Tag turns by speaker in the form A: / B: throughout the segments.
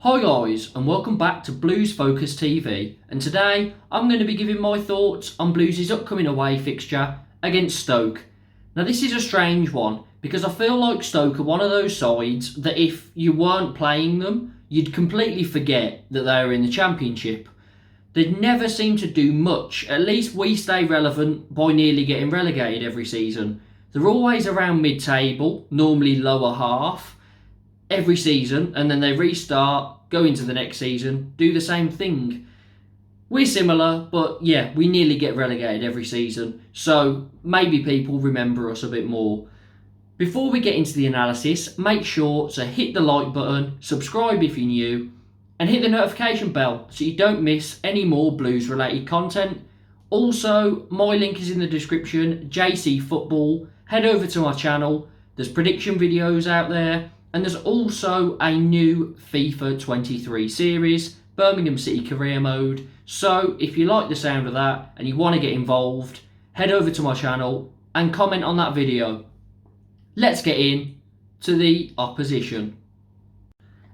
A: Hi guys, and welcome back to Blues Focus TV, and today I'm going to be giving my thoughts on Blues' upcoming away fixture against Stoke. Now this is a strange one because I feel like Stoke are one of those sides that if you weren't playing them, you'd completely forget that they were in the Championship. They never seem to do much. At least we stay relevant by nearly getting relegated every season. They're always around mid-table, normally lower half, every season, and then they restart, go into the next season, do the same thing. We're similar, but yeah, we nearly get relegated every season, so maybe people remember us a bit more. Before we get into the analysis, make sure to hit the like button, subscribe if you're new, and hit the notification bell so you don't miss any more Blues related content. Also, my link is in the description, JC Football. Head over to my channel, there's prediction videos out there. And there's also a new FIFA 23 series, Birmingham City Career Mode. So if you like the sound of that and you want to get involved, head over to my channel and comment on that video. Let's get in to the opposition.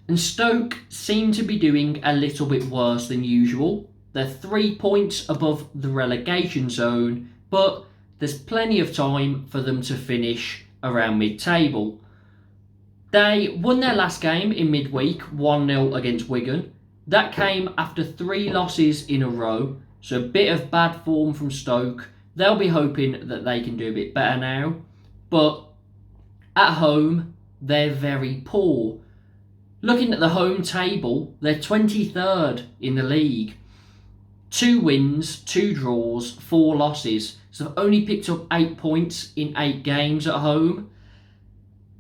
A: And Stoke seem to be doing a little bit worse than usual. They're 3 points above the relegation zone, but there's plenty of time for them to finish around mid-table. They won their last game in midweek, 1-0 against Wigan. That came after 3 losses in a row, so a bit of bad form from Stoke. They'll be hoping that they can do a bit better now. But at home, they're very poor. Looking at the home table, they're 23rd in the league. 2 wins, 2 draws, 4 losses. So they've only picked up 8 points in 8 games at home.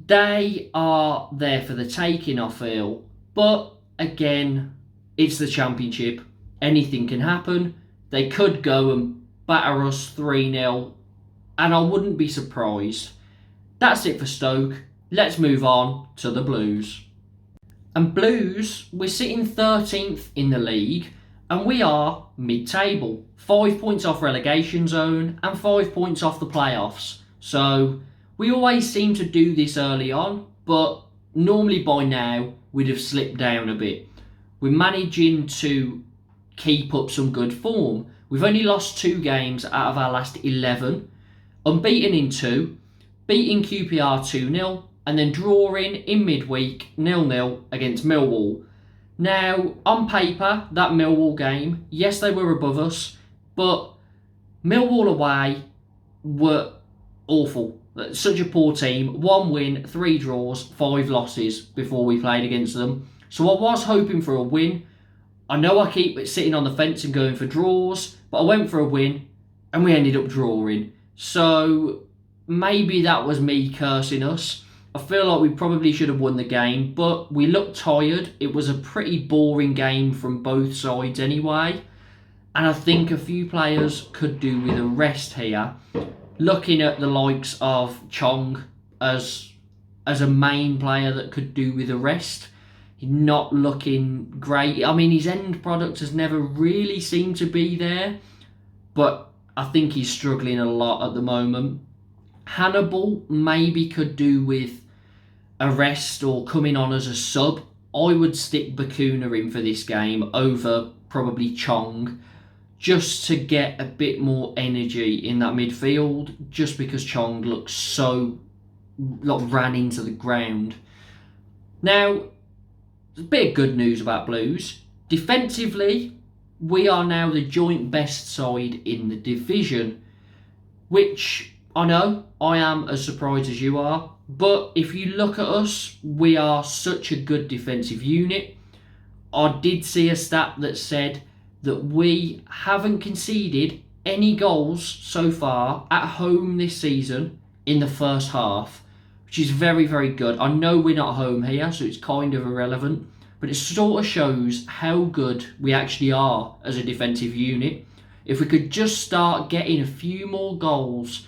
A: They are there for the taking, I feel. But again, it's the Championship. Anything can happen. They could go and batter us 3-0, and I wouldn't be surprised. That's it for Stoke. Let's move on to the Blues. And Blues, we're sitting 13th in the league, and we are mid-table. 5 points off relegation zone and 5 points off the playoffs. So we always seem to do this early on, but normally by now we'd have slipped down a bit. We're managing to keep up some good form. We've only lost 2 games out of our last 11, unbeaten in 2, beating QPR 2-0, and then drawing in midweek 0-0 against Millwall. Now, on paper, that Millwall game, yes, they were above us, but Millwall away were awful. Such a poor team. 1 win, 3 draws, 5 losses before we played against them. So I was hoping for a win. I know I keep sitting on the fence and going for draws, but I went for a win and we ended up drawing. So maybe that was me cursing us. I feel like we probably should have won the game, but we looked tired. It was a pretty boring game from both sides anyway. And I think a few players could do with a rest here. Looking at the likes of Chong as a main player that could do with a rest. He's not looking great. I mean, his end product has never really seemed to be there, but I think he's struggling a lot at the moment. Hannibal maybe could do with a rest or coming on as a sub. I would stick Bakuna in for this game over probably Chong, just to get a bit more energy in that midfield, just because Chong looks so ran into the ground. Now, there's a bit of good news about Blues. Defensively, we are now the joint best side in the division, which I know I am as surprised as you are. But if you look at us, we are such a good defensive unit. I did see a stat that said that we haven't conceded any goals so far at home this season in the first half, which is very, very good. I know we're not home here, so it's kind of irrelevant, but it sort of shows how good we actually are as a defensive unit. If we could just start getting a few more goals,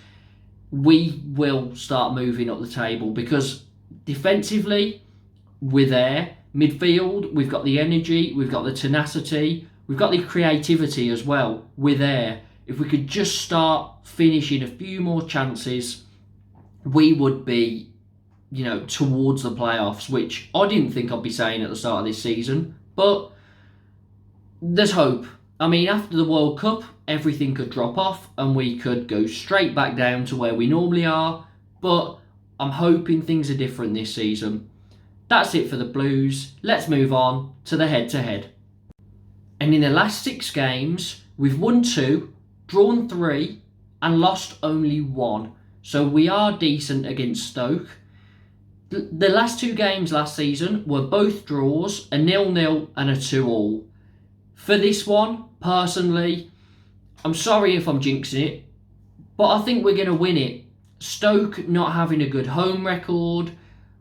A: we will start moving up the table, because defensively, we're there. Midfield, we've got the energy, we've got the tenacity, we've got the creativity as well. We're there. If we could just start finishing a few more chances, we would be towards the playoffs, which I didn't think I'd be saying at the start of this season. But there's hope. I mean, after the World Cup, everything could drop off and we could go straight back down to where we normally are. But I'm hoping things are different this season. That's it for the Blues. Let's move on to the head-to-head. And in the last 6 games, we've won 2, drawn 3, and lost only 1. So we are decent against Stoke. The last 2 games last season were both draws, a 0-0 and a 2-2. For this one, personally, I'm sorry if I'm jinxing it, but I think we're going to win it. Stoke not having a good home record.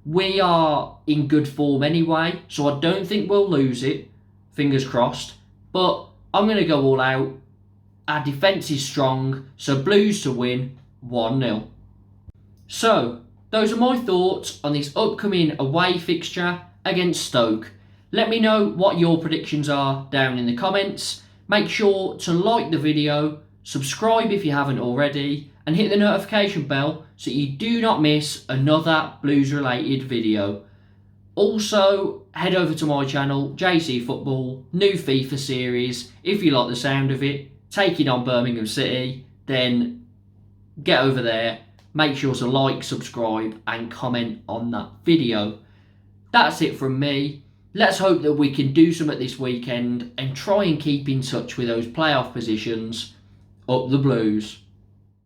A: We are in good form anyway, so I don't think we'll lose it. Fingers crossed. But I'm going to go all out. Our defence is strong, so Blues to win 1-0. So, those are my thoughts on this upcoming away fixture against Stoke. Let me know what your predictions are down in the comments. Make sure to like the video, subscribe if you haven't already, and hit the notification bell so you do not miss another Blues related video. Also, head over to my channel, JC Football, new FIFA series. If you like the sound of it, taking on Birmingham City, then get over there. Make sure to like, subscribe and comment on that video. That's it from me. Let's hope that we can do something this weekend and try and keep in touch with those playoff positions. Up the Blues.